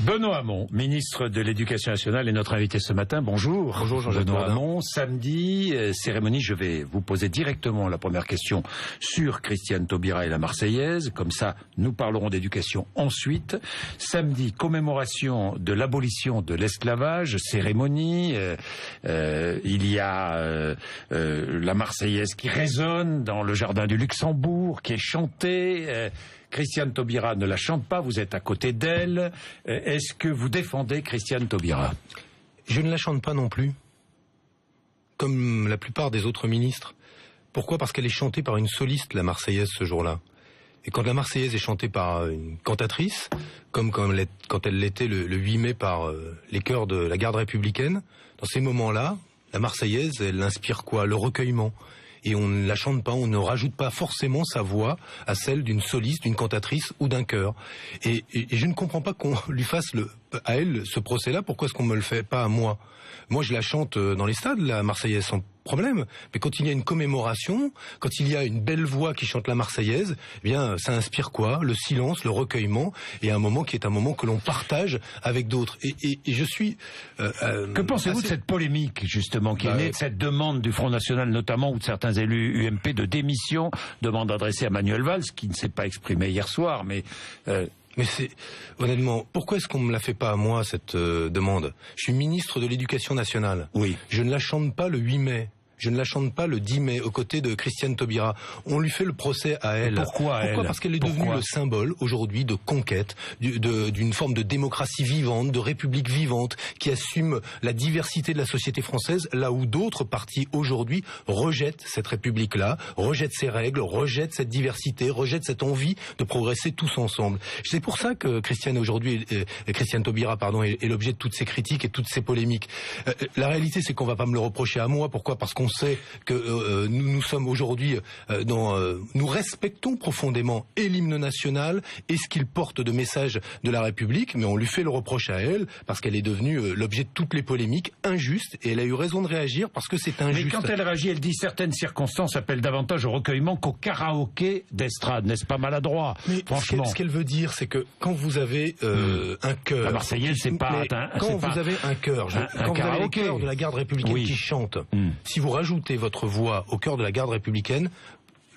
Benoît Hamon, ministre de l'Éducation nationale, est notre invité ce matin. Bonjour. Bonjour Jean-Jacques Benoît Bourdin. Hamon. Samedi, cérémonie, je vais vous poser directement la première question sur Christiane Taubira et la Marseillaise. Comme ça, nous parlerons d'éducation ensuite. Samedi, commémoration de l'abolition de l'esclavage, cérémonie. Il y a la Marseillaise qui résonne dans le jardin du Luxembourg, qui est chantée. Christiane Taubira ne la chante pas, vous êtes à côté d'elle. Est-ce que vous défendez Christiane Taubira? Je ne la chante pas non plus, comme la plupart des autres ministres. Pourquoi? Parce qu'elle est chantée par une soliste, la Marseillaise, ce jour-là. Et quand la Marseillaise est chantée par une cantatrice, comme quand elle l'était le 8 mai par les chœurs de la garde républicaine, dans ces moments-là, la Marseillaise, elle inspire quoi? Le recueillement. Et on ne la chante pas, on ne rajoute pas forcément sa voix à celle d'une soliste, d'une cantatrice ou d'un chœur. Et je ne comprends pas qu'on lui fasse à elle ce procès-là. Pourquoi est-ce qu'on me le fait pas à moi? Moi, je la chante dans les stades, la Marseillaise, sans problème. Mais quand il y a une commémoration, quand il y a une belle voix qui chante la Marseillaise, eh bien, ça inspire quoi? Le silence, le recueillement, et un moment qui est un moment que l'on partage avec d'autres. Et je suis... que pensez-vous de cette polémique, justement, qui est née de cette demande du Front National, notamment, ou de certains élus UMP, de démission, demande adressée à Manuel Valls, qui ne s'est pas exprimé hier soir, mais... Mais c'est, honnêtement, pourquoi est-ce qu'on me la fait pas à moi, cette demande? Je suis ministre de l'Éducation nationale. Oui. Je ne la chante pas le 8 mai. Je ne la chante pas le 10 mai aux côtés de Christiane Taubira. On lui fait le procès à elle. Pourquoi elle? Parce qu'elle est devenue le symbole aujourd'hui de conquête, d'une forme de démocratie vivante, de république vivante, qui assume la diversité de la société française, là où d'autres partis aujourd'hui rejettent cette république-là, rejettent ses règles, rejettent cette diversité, rejettent cette envie de progresser tous ensemble. C'est pour ça que Christiane Taubira, est l'objet de toutes ces critiques et toutes ces polémiques. La réalité, c'est qu'on va pas me le reprocher à moi. Pourquoi? Parce qu'on sait que nous sommes aujourd'hui nous respectons profondément et l'hymne national et ce qu'il porte de message de la République, mais on lui fait le reproche à elle parce qu'elle est devenue l'objet de toutes les polémiques, injuste, et elle a eu raison de réagir parce que c'est injuste. Mais quand elle réagit, elle dit certaines circonstances appellent davantage au recueillement qu'au karaoké d'estrade. N'est-ce pas maladroit? Mais franchement, ce qu'elle veut dire, c'est que quand vous avez un chœur, la Marseillaise, c'est pas quand vous avez un chœur, quand vous avez le chœur de la garde républicaine qui chante, si vous rajoutez votre voix au cœur de la garde républicaine,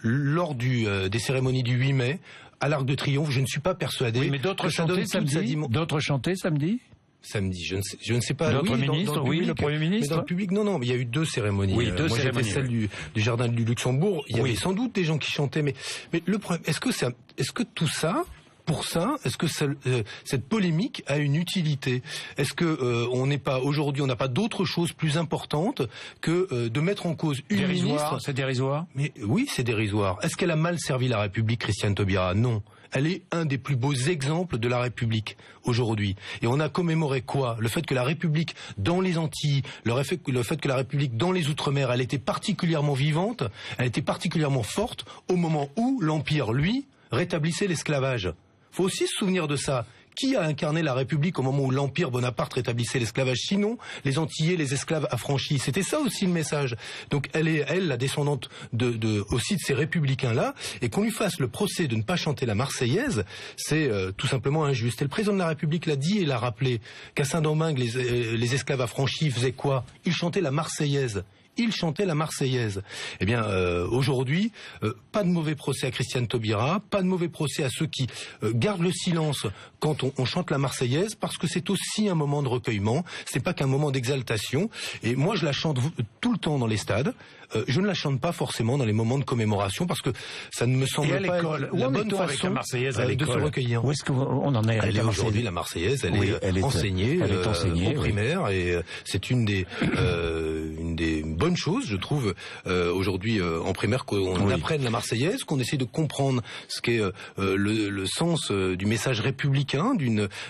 lors des cérémonies du 8 mai, à l'Arc de Triomphe, je ne suis pas persuadé. Oui, mais d'autres chantaient samedi. D'autres chantaient samedi. Samedi, je ne sais pas. D'autres ministres, dans le public, le Premier ministre. Mais dans le public, non, mais il y a eu 2 cérémonies. Oui, 2 moi, cérémonies. J'ai fait celle du jardin du Luxembourg. Il y avait sans doute des gens qui chantaient, mais le problème, est-ce que tout ça, pour ça, est-ce que cette polémique a une utilité? Est-ce que on n'a pas d'autre chose plus importante que de mettre en cause une ministre? C'est dérisoire. Mais oui, c'est dérisoire. Est-ce qu'elle a mal servi la République, Christiane Taubira? Non. Elle est un des plus beaux exemples de la République aujourd'hui. Et on a commémoré quoi? Le fait que la République dans les Antilles, le fait que la République dans les Outre-mer, elle était particulièrement vivante, elle était particulièrement forte au moment où l'Empire, lui, rétablissait l'esclavage. Faut aussi se souvenir de ça. Qui a incarné la République au moment où l'Empire Bonaparte rétablissait l'esclavage? Sinon, les Antillais, les esclaves affranchis. C'était ça aussi le message. Donc elle est la descendante aussi de ces républicains-là, et qu'on lui fasse le procès de ne pas chanter la Marseillaise, c'est tout simplement injuste. Et le président de la République l'a dit et l'a rappelé, qu'à Saint-Domingue, les esclaves affranchis faisaient quoi? Ils chantaient la Marseillaise. Il chantait la Marseillaise. Eh bien, aujourd'hui, pas de mauvais procès à Christiane Taubira, pas de mauvais procès à ceux qui gardent le silence quand on chante la Marseillaise, parce que c'est aussi un moment de recueillement, c'est pas qu'un moment d'exaltation. Et moi, je la chante tout le temps dans les stades. Je ne la chante pas forcément dans les moments de commémoration, parce que ça ne me semble pas être la bonne façon de se recueillir. Où est-ce qu'on en est? Elle est aujourd'hui, la Marseillaise, elle est enseignée au primaire, et c'est une des bonnes choses, je trouve, aujourd'hui en primaire, qu'on apprenne la Marseillaise, qu'on essaie de comprendre ce qu'est le sens du message républicain,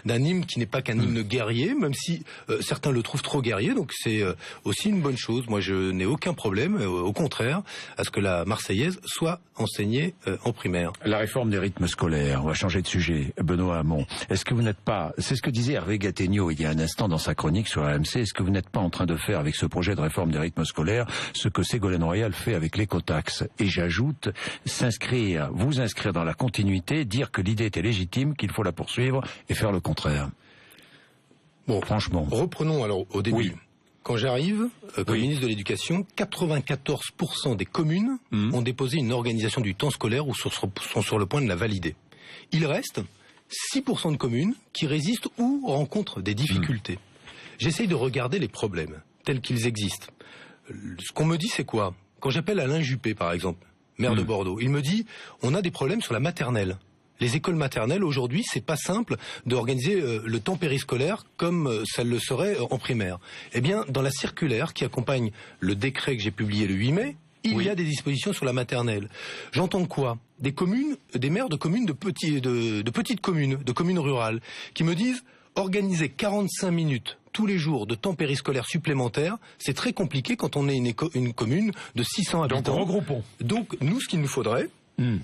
d'un hymne qui n'est pas qu'un hymne guerrier, même si certains le trouvent trop guerrier, donc c'est aussi une bonne chose. Moi, je n'ai aucun problème, au contraire, à ce que la Marseillaise soit enseignée en primaire. La réforme des rythmes scolaires, on va changer de sujet. Benoît Hamon, est-ce que vous n'êtes pas, c'est ce que disait Hervé Gattegno il y a un instant dans sa chronique sur RMC, est-ce que vous n'êtes pas en train de faire avec ce projet de réforme des rythmes scolaires ce que Ségolène Royal fait avec l'écotaxe? Et j'ajoute, vous inscrire dans la continuité, dire que l'idée était légitime, qu'il faut la poursuivre et faire le contraire. Bon, franchement. Reprenons alors au début. Oui. Quand j'arrive comme Oui. ministre de l'Éducation, 94% des communes ont déposé une organisation du temps scolaire ou sont sur le point de la valider. Il reste 6% de communes qui résistent ou rencontrent des difficultés. J'essaye de regarder les problèmes tels qu'ils existent. Ce qu'on me dit, c'est quoi? Quand j'appelle Alain Juppé, par exemple, maire de Bordeaux, il me dit on a des problèmes sur la maternelle. Les écoles maternelles, aujourd'hui, c'est pas simple d'organiser le temps périscolaire comme ça le serait en primaire. Eh bien, dans la circulaire qui accompagne le décret que j'ai publié le 8 mai, il y a des dispositions sur la maternelle. J'entends quoi? Des communes, des maires de communes de petites communes, de communes rurales, qui me disent organiser 45 minutes tous les jours de temps périscolaire supplémentaire, c'est très compliqué quand on est une commune de 600 habitants. Donc regroupons. Donc nous, ce qu'il nous faudrait,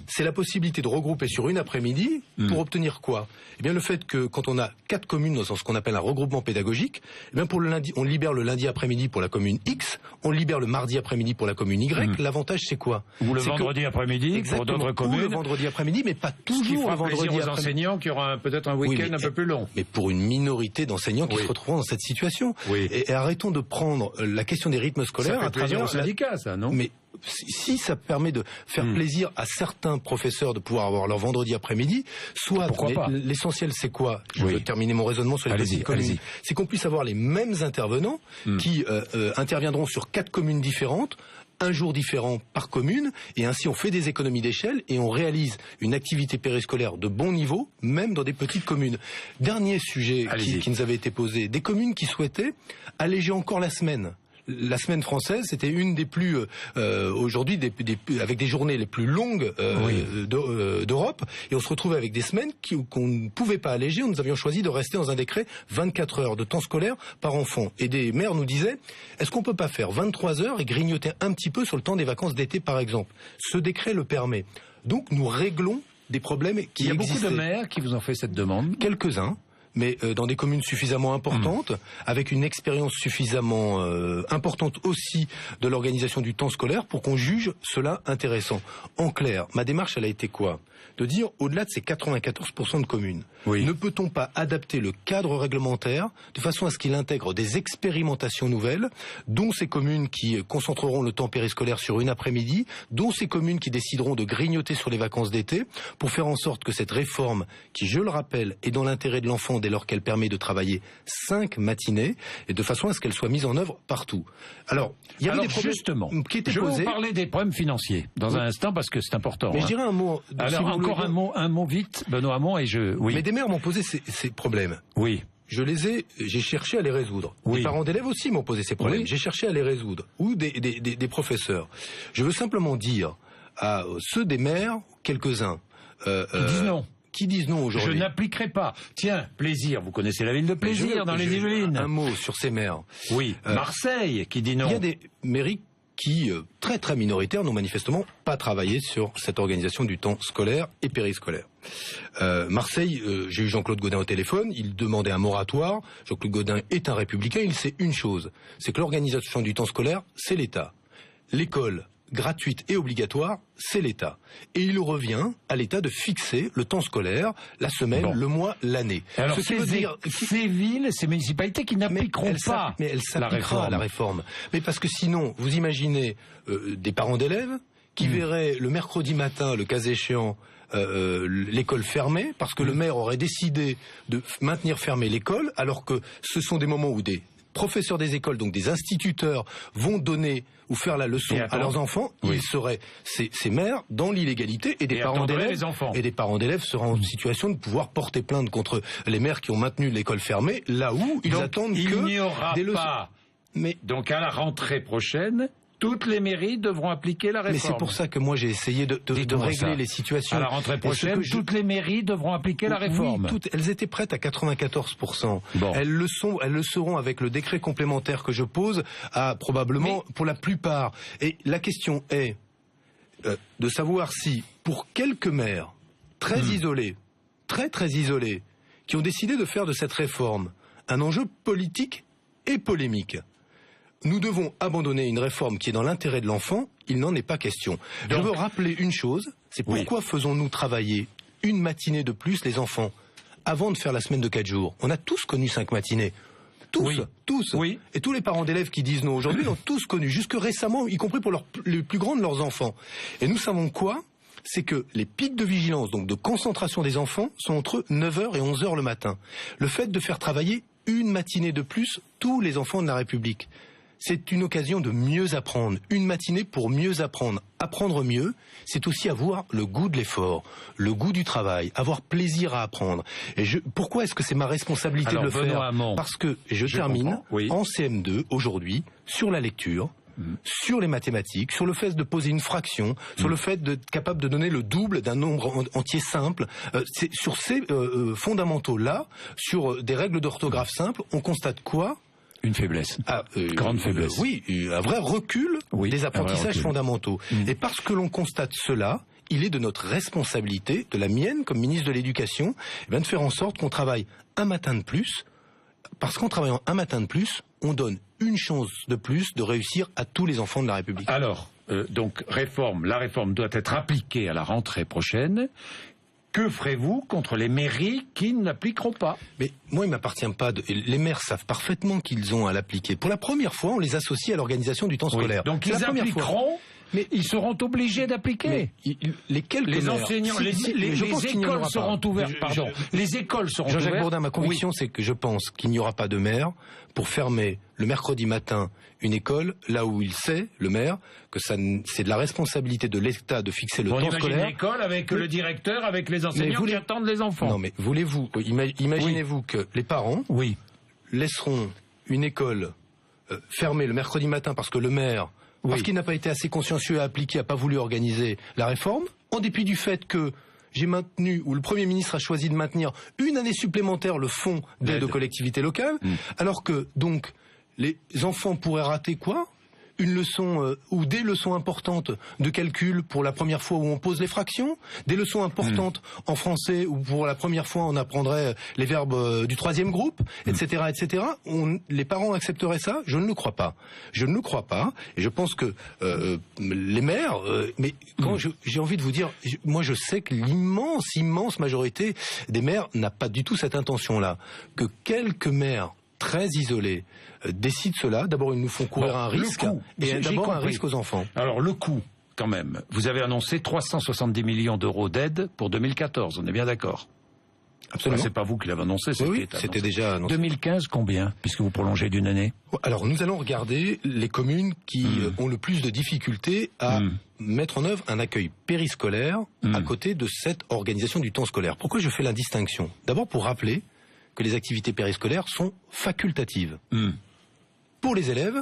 c'est la possibilité de regrouper sur une après-midi pour obtenir quoi? Eh bien le fait que quand on a 4 communes dans ce qu'on appelle un regroupement pédagogique, eh bien pour le lundi, on libère le lundi après-midi pour la commune X, on libère le mardi après-midi pour la commune Y. L'avantage c'est quoi? Ou le vendredi après-midi pour d'autres communes. Ou le vendredi après-midi, mais pas toujours le vendredi après-midi. Aux enseignants qui auront peut-être un week-end un peu plus long. Mais pour une minorité d'enseignants qui se retrouveront dans cette situation. Et arrêtons de prendre la question des rythmes scolaires à travers aux syndicats, ça, non? Mais si ça permet de faire plaisir à certains professeurs de pouvoir avoir leur vendredi après-midi, soit l'essentiel c'est quoi? Je veux terminer mon raisonnement sur les petites communes. C'est qu'on puisse avoir les mêmes intervenants qui interviendront sur 4 communes différentes, un jour différent par commune, et ainsi on fait des économies d'échelle et on réalise une activité périscolaire de bon niveau, même dans des petites communes. Dernier sujet qui nous avait été posé, des communes qui souhaitaient alléger encore la semaine. La semaine française, c'était une des plus aujourd'hui avec des journées les plus longues d'Europe, et on se retrouvait avec des semaines qu'on ne pouvait pas alléger. Nous avions choisi de rester dans un décret 24 heures de temps scolaire par enfant. Et des maires nous disaient est-ce qu'on peut pas faire 23 heures et grignoter un petit peu sur le temps des vacances d'été, par exemple? Ce décret le permet. Donc nous réglons des problèmes qui existaient. Il y a beaucoup de maires qui vous ont fait cette demande. Quelques-uns. Mais dans des communes suffisamment importantes, avec une expérience suffisamment importante aussi de l'organisation du temps scolaire pour qu'on juge cela intéressant. En clair, ma démarche, elle a été quoi? De dire, au-delà de ces 94% de communes, ne peut-on pas adapter le cadre réglementaire de façon à ce qu'il intègre des expérimentations nouvelles, dont ces communes qui concentreront le temps périscolaire sur une après-midi, dont ces communes qui décideront de grignoter sur les vacances d'été, pour faire en sorte que cette réforme, qui, je le rappelle, est dans l'intérêt de l'enfant dès lors qu'elle permet de travailler 5 matinées, et de façon à ce qu'elle soit mise en œuvre partout. Alors, il y avait des problèmes justement, qui étaient je vais posés. vous parler des problèmes financiers dans un instant parce que c'est important. Mais je dirais un mot. Alors encore un mot vite, Benoît Hamon, et je. Oui. Mais des maires m'ont posé ces problèmes. Oui. J'ai cherché à les résoudre. Les parents d'élèves aussi m'ont posé ces problèmes. J'ai cherché à les résoudre. Ou des professeurs. Je veux simplement dire à ceux des maires, quelques-uns, qui disent non aujourd'hui. Je n'appliquerai pas. Tiens, Plaisir, vous connaissez la ville de Plaisir dans les Yvelines. Un mot sur ces maires. Oui. Marseille qui dit non. Il y a des mairies qui, très très minoritaires, n'ont manifestement pas travaillé sur cette organisation du temps scolaire et périscolaire. Marseille, j'ai eu Jean-Claude Gaudin au téléphone, il demandait un moratoire. Jean-Claude Gaudin est un républicain, il sait une chose, c'est que l'organisation du temps scolaire, c'est l'État. L'école gratuite et obligatoire, c'est l'État. Et il revient à l'État de fixer le temps scolaire, la semaine, le mois, l'année. Alors ces villes, ces municipalités qui n'appliqueront pas mais elles s'appliqueront à la réforme. Mais parce que sinon, vous imaginez des parents d'élèves qui verraient le mercredi matin, le cas échéant, l'école fermée, parce que le maire aurait décidé de maintenir fermée l'école, alors que ce sont des moments où des professeurs des écoles, donc des instituteurs, vont donner ou faire la leçon à leurs enfants, ils seraient, ces maires, dans l'illégalité, et des parents d'élèves seraient en situation de pouvoir porter plainte contre les maires qui ont maintenu l'école fermée, là où ils attendent que il n'y aura pas. Mais donc à la rentrée prochaine, toutes les mairies devront appliquer la réforme. Mais c'est pour ça que moi j'ai essayé de régler les situations. À la rentrée prochaine, toutes les mairies devront appliquer la réforme. Oui, toutes. Elles étaient prêtes à 94%. Bon. Elles le seront avec le décret complémentaire que je pose à probablement pour la plupart. Et la question est de savoir si pour quelques maires très isolés, très très isolés, qui ont décidé de faire de cette réforme un enjeu politique et polémique, nous devons abandonner une réforme qui est dans l'intérêt de l'enfant, il n'en est pas question. Donc, je veux rappeler une chose, c'est pourquoi faisons-nous travailler une matinée de plus les enfants avant de faire la semaine de 4 jours? On a tous connu 5 matinées. tous. Oui. Et tous les parents d'élèves qui disent non aujourd'hui l'ont tous connu, jusque récemment, y compris pour les plus grands de leurs enfants. Et nous savons quoi ? C'est que les pics de vigilance, donc de concentration des enfants, sont entre 9h et 11h le matin. Le fait de faire travailler une matinée de plus tous les enfants de la République, c'est une occasion de mieux apprendre. Une matinée pour mieux apprendre. Apprendre mieux, c'est aussi avoir le goût de l'effort, le goût du travail, avoir plaisir à apprendre. Et pourquoi est-ce que c'est ma responsabilité de le faire ? Parce que je termine en CM2 aujourd'hui sur la lecture, sur les mathématiques, sur le fait de poser une fraction, sur le fait d'être capable de donner le double d'un nombre entier simple. C'est sur ces fondamentaux-là, sur des règles d'orthographe simples, on constate quoi ? Une faiblesse. Grande faiblesse. Oui, un vrai recul des apprentissages fondamentaux. Et parce que l'on constate cela, il est de notre responsabilité, de la mienne comme ministre de l'Éducation, de faire en sorte qu'on travaille un matin de plus, parce qu'en travaillant un matin de plus, on donne une chance de plus de réussir à tous les enfants de la République. Alors, donc, la réforme doit être appliquée à la rentrée prochaine. Que ferez-vous contre les mairies qui ne l'appliqueront pas ? Mais moi, il ne m'appartient pas les maires savent parfaitement qu'ils ont à l'appliquer. Pour la première fois, on les associe à l'organisation du temps scolaire. Donc ils appliqueront, mais ils seront obligés d'appliquer. Les enseignants, les écoles seront ouvertes. Les écoles seront ouvertes. Jean-Jacques Bourdin, ma conviction, c'est que je pense qu'il n'y aura pas de maire pour fermer le mercredi matin une école, là où il sait, le maire, que c'est de la responsabilité de l'État de fixer le temps scolaire. Une école avec le directeur, avec les enseignants qui attendent les enfants. Non, mais imaginez-vous que les parents laisseront une école fermée le mercredi matin parce que le maire, parce qu'il n'a pas été assez consciencieux à appliquer, n'a pas voulu organiser la réforme, en dépit du fait que j'ai maintenu, ou le Premier ministre a choisi de maintenir une année supplémentaire le fonds d'aide aux collectivités locales, alors que, donc, les enfants pourraient rater quoi ? Une leçon ou des leçons importantes de calcul pour la première fois où on pose les fractions, des leçons importantes en français où pour la première fois on apprendrait les verbes du troisième groupe, etc., etc. Les parents accepteraient ça ? Je ne le crois pas. Je ne le crois pas. Et je pense que les maires, mais quand j'ai envie de vous dire, moi je sais que l'immense majorité des maires n'a pas du tout cette intention-là. Que quelques maires très isolés décident cela. D'abord, ils nous font courir un risque, et d'abord un risque aux enfants. Alors, le coût, quand même. Vous avez annoncé 370 millions d'euros d'aide pour 2014, on est bien d'accord ? Absolument. C'est pas vous qui l'avez annoncé, c'était déjà annoncé. 2015, combien, puisque vous prolongez d'une année ? Alors, nous allons regarder les communes qui ont le plus de difficultés à mettre en œuvre un accueil périscolaire à côté de cette organisation du temps scolaire. Pourquoi je fais la distinction ? D'abord, pour rappeler que les activités périscolaires sont facultatives. Pour les élèves,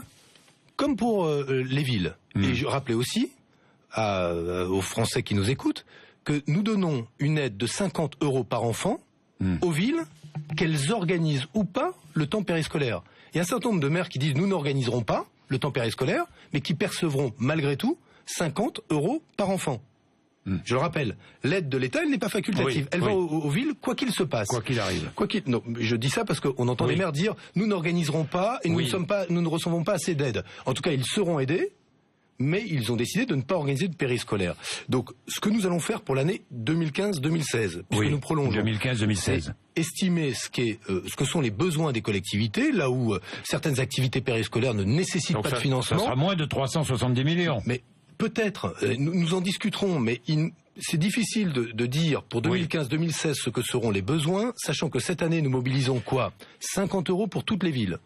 comme pour les villes. Et je rappelais aussi aux Français qui nous écoutent que nous donnons une aide de 50 € par enfant aux villes, qu'elles organisent ou pas le temps périscolaire. Il y a un certain nombre de maires qui disent nous n'organiserons pas le temps périscolaire, mais qui percevront malgré tout 50 € par enfant. Je le rappelle, l'aide de l'État, elle n'est pas facultative. Elle va aux villes, quoi qu'il se passe. Quoi qu'il arrive. Non, je dis ça parce qu'on entend les maires dire nous n'organiserons pas et nous ne recevons pas assez d'aide. En tout cas, ils seront aidés, mais ils ont décidé de ne pas organiser de périscolaire. Donc, ce que nous allons faire pour l'année 2015-2016, puisque nous prolongeons. 2015-2016. Estimer ce que sont les besoins des collectivités, là où certaines activités périscolaires ne nécessitent pas de financement. Ça sera moins de 370 millions. Mais peut-être, nous en discuterons, mais c'est difficile de dire pour 2015-2016 ce que seront les besoins, sachant que cette année nous mobilisons quoi ? 50 € pour toutes les villes.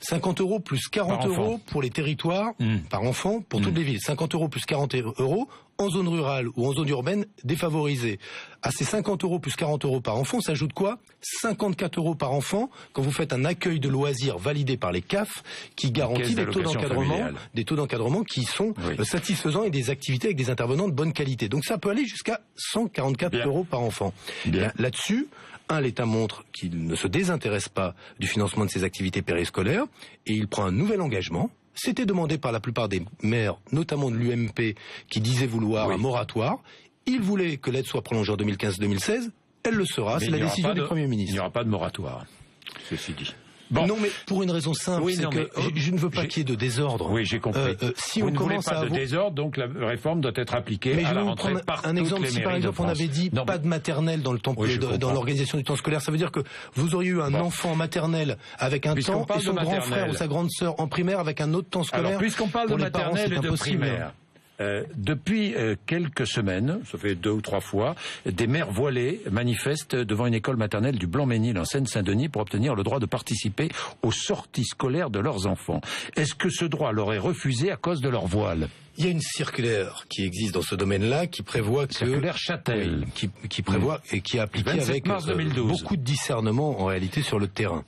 50 € plus 40 € pour les territoires, par enfant, pour toutes les villes. 50 € plus 40 € en zone rurale ou en zone urbaine défavorisée. À ces 50 € plus 40 € par enfant s'ajoute quoi ? 54 € par enfant quand vous faites un accueil de loisirs validé par les CAF qui garantit des taux d'encadrement qui sont satisfaisants et des activités avec des intervenants de bonne qualité. Donc ça peut aller jusqu'à 144 € par enfant. Là-dessus, l'État montre qu'il ne se désintéresse pas du financement de ces activités périscolaires et il prend un nouvel engagement. C'était demandé par la plupart des maires, notamment de l'UMP, qui disaient vouloir un moratoire. Ils voulaient que l'aide soit prolongée en 2015-2016. Elle le sera, c'est la décision du Premier ministre. Il n'y aura pas de moratoire, ceci dit. Bon. Non, mais pour une raison simple, oui, c'est que je ne veux pas qu'il y ait de désordre. Oui, j'ai compris. Si vous on ne voulez commence pas à de désordre, donc la réforme doit être appliquée mais à je la vais vous rentrée prendre par un exemple. Si par exemple on avait dit pas de maternelle dans le temps, dans l'organisation du temps scolaire, ça veut dire que vous auriez eu un enfant en maternelle avec un temps et son grand frère ou sa grande sœur en primaire avec un autre temps scolaire. Alors, puisqu'on parle de maternelle et de primaire. Depuis quelques semaines, ça fait 2 ou 3 fois, des mères voilées manifestent devant une école maternelle du Blanc-Ménil en Seine-Saint-Denis pour obtenir le droit de participer aux sorties scolaires de leurs enfants. Est-ce que ce droit leur est refusé à cause de leur voile ? Il y a une circulaire qui existe dans ce domaine-là qui prévoit que... Circulaire Châtel. Qui prévoit et qui est appliquée avec beaucoup de discernement en réalité sur le terrain.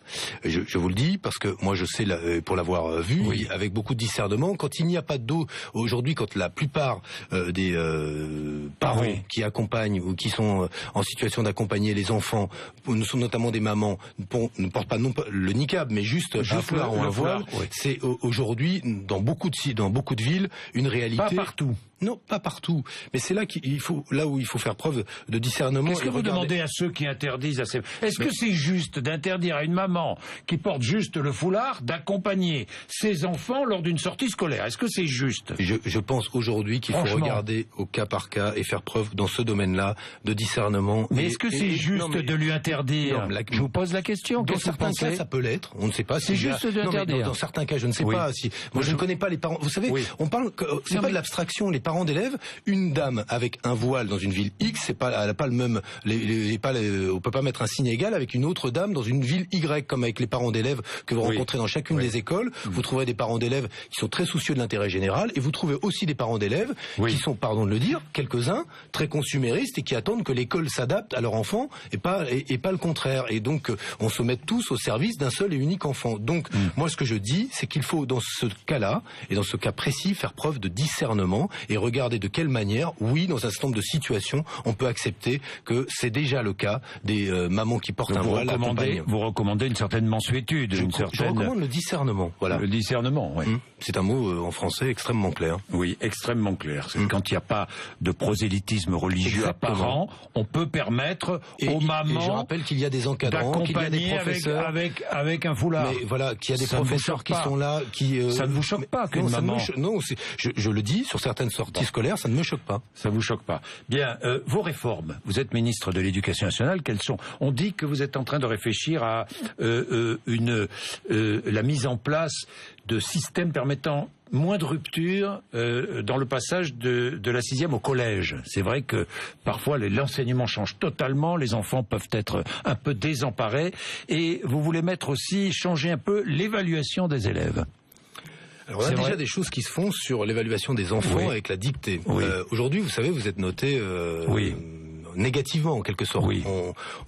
Je vous le dis parce que moi je sais, pour l'avoir vu, avec beaucoup de discernement, quand il n'y a pas d'eau, aujourd'hui quand la plupart des parents qui accompagnent ou qui sont en situation d'accompagner les enfants, notamment des mamans, ne portent pas le niqab, mais juste un foulard ou un voile, c'est aujourd'hui dans beaucoup de villes une réalité. Pas partout. Non, pas partout. Mais c'est là où il faut faire preuve de discernement. Qu'est-ce que vous demandez à ceux qui interdisent Est-ce que c'est juste d'interdire à une maman qui porte juste le foulard d'accompagner ses enfants lors d'une sortie scolaire? Est-ce que c'est juste? Je pense aujourd'hui qu'il faut regarder au cas par cas et faire preuve dans ce domaine-là de discernement. Mais est-ce que c'est juste de lui interdire? Je vous pose la question. Dans certains cas, ça peut l'être. On ne sait pas. C'est juste de l'interdire. Dans certains cas, je ne sais pas. Moi, je ne connais pas les parents. Vous savez, on parle. C'est pas de l'abstraction. Les parents d'élèves, une dame avec un voile dans une ville X, elle n'a pas le même, on peut pas mettre un signe égal avec une autre dame dans une ville Y, comme avec les parents d'élèves que vous rencontrez dans chacune des écoles. Vous trouverez des parents d'élèves qui sont très soucieux de l'intérêt général, et vous trouvez aussi des parents d'élèves qui sont, pardon de le dire, quelques-uns très consuméristes et qui attendent que l'école s'adapte à leur enfant et pas le contraire. Et donc on se met tous au service d'un seul et unique enfant. Donc moi ce que je dis, c'est qu'il faut dans ce cas-là et dans ce cas précis faire preuve de discernement et regarder de quelle manière, dans un certain nombre de situations, on peut accepter que c'est déjà le cas des mamans qui portent un voile. Vous recommandez une certaine mansuétude, je recommande le discernement. Voilà. Le discernement, oui. C'est un mot en français extrêmement clair. Oui, extrêmement clair. Quand il n'y a pas de prosélytisme religieux apparent, on peut permettre aux mamans. Et je rappelle qu'il y a des encadrants, qu'il y a des professeurs avec un foulard. Mais voilà, qu'il y a des professeurs qui sont là, qui. Ça ne vous choque pas qu'une maman. Non, je le dis sur certaines sorties scolaires, ça ne me choque pas. Ça vous choque pas. Bien, vos réformes. Vous êtes ministre de l'Éducation nationale. Quelles sont? On dit que vous êtes en train de réfléchir à la mise en place de systèmes permettant moins de rupture dans le passage de la 6e au collège. C'est vrai que parfois l'enseignement change totalement, les enfants peuvent être un peu désemparés, et vous voulez changer un peu l'évaluation des élèves. Alors, on a déjà des choses qui se font sur l'évaluation des enfants avec la dictée. Aujourd'hui, vous savez, vous êtes noté négativement en quelque sorte.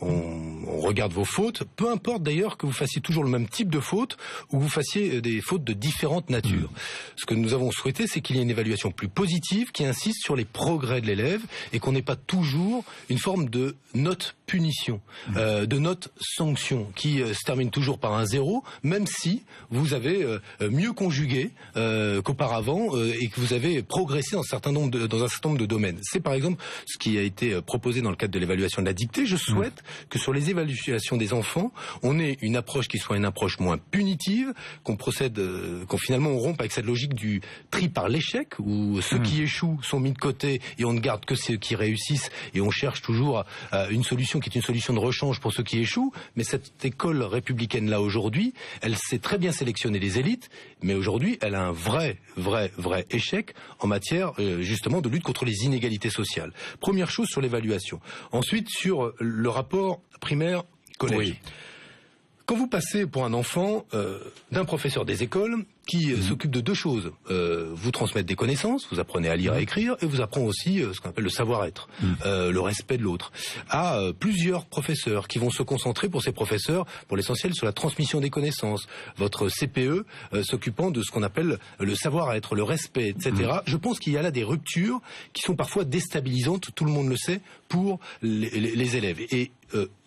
On regarde vos fautes, peu importe d'ailleurs que vous fassiez toujours le même type de faute ou que vous fassiez des fautes de différentes natures. Ce que nous avons souhaité, c'est qu'il y ait une évaluation plus positive qui insiste sur les progrès de l'élève et qu'on n'ait pas toujours une forme de note punition, de note sanction qui se termine toujours par un 0, même si vous avez mieux conjugué qu'auparavant et que vous avez progressé dans un certain nombre de domaines. C'est par exemple ce qui a été proposé dans le cadre de l'évaluation de la dictée. Je souhaite que sur les évaluations des enfants, on ait une approche qui soit une approche moins punitive, qu'on finalement on rompe avec cette logique du tri par l'échec, où ceux qui échouent sont mis de côté et on ne garde que ceux qui réussissent, et on cherche toujours une solution qui est une solution de rechange pour ceux qui échouent. Mais cette école républicaine-là aujourd'hui, elle sait très bien sélectionner les élites, mais aujourd'hui elle a un vrai échec en matière justement de lutte contre les inégalités sociales. Première chose sur l'évaluation. Ensuite, sur le rapport primaire-collège. Quand vous passez pour un enfant d'un professeur des écoles qui s'occupe de deux choses, vous transmettre des connaissances, vous apprenez à lire, à écrire, et vous apprenez aussi ce qu'on appelle le savoir-être, le respect de l'autre, à plusieurs professeurs qui vont se concentrer pour ces professeurs, pour l'essentiel, sur la transmission des connaissances. Votre CPE s'occupant de ce qu'on appelle le savoir-être, le respect, etc. Je pense qu'il y a là des ruptures qui sont parfois déstabilisantes, tout le monde le sait, pour les élèves. Et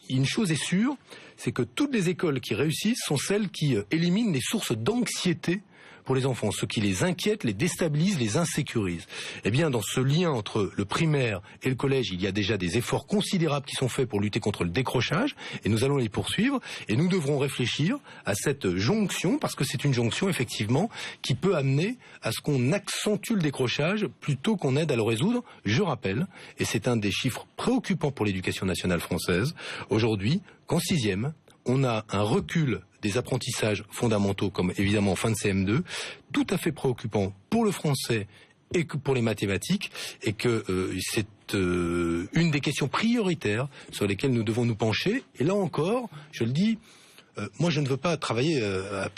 une chose est sûre, c'est que toutes les écoles qui réussissent sont celles qui éliminent les sources d'anxiété pour les enfants, ce qui les inquiète, les déstabilise, les insécurise. Eh bien, dans ce lien entre le primaire et le collège, il y a déjà des efforts considérables qui sont faits pour lutter contre le décrochage, et nous allons les poursuivre, et nous devrons réfléchir à cette jonction, parce que c'est une jonction, effectivement, qui peut amener à ce qu'on accentue le décrochage plutôt qu'on aide à le résoudre. Je rappelle, et c'est un des chiffres préoccupants pour l'éducation nationale française, aujourd'hui, qu'en 6e, on a un recul des apprentissages fondamentaux, comme évidemment en fin de CM2, tout à fait préoccupant pour le français et que pour les mathématiques, et que c'est une des questions prioritaires sur lesquelles nous devons nous pencher. Et là encore, je le dis, moi je ne veux pas travailler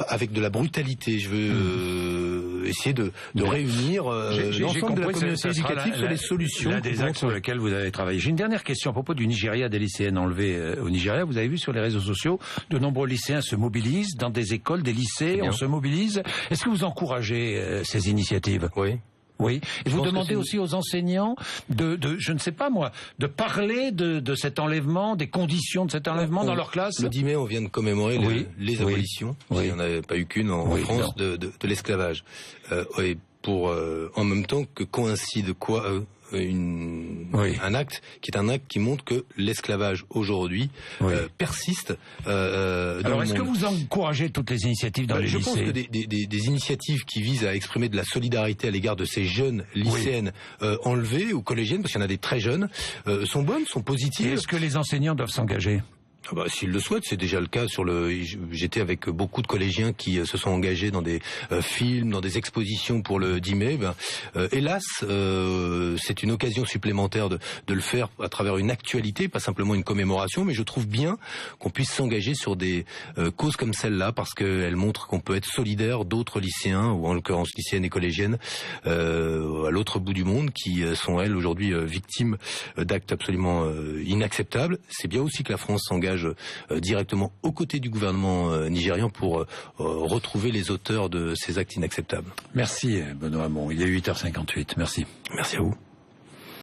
avec de la brutalité, je veux essayer de réunir l'ensemble de la communauté éducative sur les solutions. L'un des axes sur lesquels vous avez travaillé. J'ai une dernière question à propos du Nigeria, des lycéennes enlevées au Nigeria. Vous avez vu sur les réseaux sociaux, de nombreux lycéens se mobilisent dans des écoles, des lycées, on se mobilise. Est-ce que vous encouragez ces initiatives? Oui. Oui. Et vous demandez aussi aux enseignants je ne sais pas moi, de parler de cet enlèvement, des conditions de cet enlèvement dans leur classe. Le 10 mai, on vient de commémorer les abolitions. Il n'y en avait pas eu qu'une en France de l'esclavage. En même temps que coïncide un acte qui est un acte qui montre que l'esclavage aujourd'hui persiste. Alors est-ce que vous encouragez toutes les initiatives dans les lycées? Je pense que des initiatives qui visent à exprimer de la solidarité à l'égard de ces jeunes lycéennes enlevées ou collégiennes, parce qu'il y en a des très jeunes, sont bonnes, sont positives. Et est-ce que les enseignants doivent s'engager? S'ils le souhaitent, c'est déjà le cas. J'étais avec beaucoup de collégiens qui se sont engagés dans des films, dans des expositions pour le 10 mai. Hélas, c'est une occasion supplémentaire de le faire à travers une actualité, pas simplement une commémoration, mais je trouve bien qu'on puisse s'engager sur des causes comme celle-là, parce qu'elles montrent qu'on peut être solidaire d'autres lycéens, ou en l'occurrence lycéennes et collégiennes, à l'autre bout du monde, qui sont elles aujourd'hui victimes d'actes absolument inacceptables. C'est bien aussi que la France s'engage directement aux côtés du gouvernement nigérian pour retrouver les auteurs de ces actes inacceptables. Merci Benoît Hamon, il est 8h58, merci. Merci à vous.